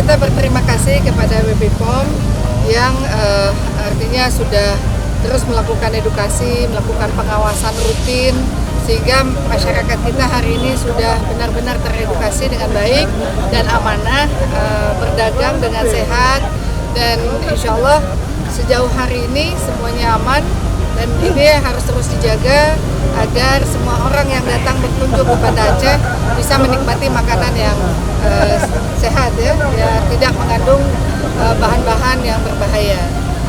kita berterima kasih kepada BPOM yang artinya sudah terus melakukan edukasi, melakukan pengawasan rutin, sehingga masyarakat kita hari ini sudah benar-benar teredukasi dengan baik dan amanah, berdagang dengan sehat, dan insya Allah sejauh hari ini semuanya aman, dan ini harus terus dijaga agar semua orang yang datang berkunjung ke Banda Aceh bisa menikmati makanan yang sehat, ya tidak mengandung bahan-bahan yang berbahaya.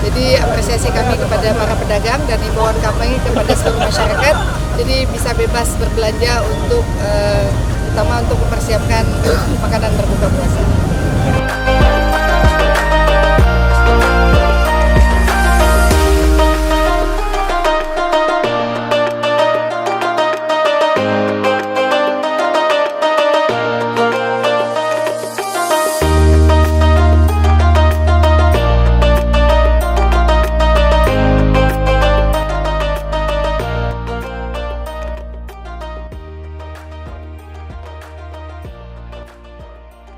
Jadi apresiasi kami kepada para pedagang dan himbauan kami kepada seluruh masyarakat, jadi bisa bebas berbelanja untuk terutama untuk mempersiapkan makanan berbuka puasa.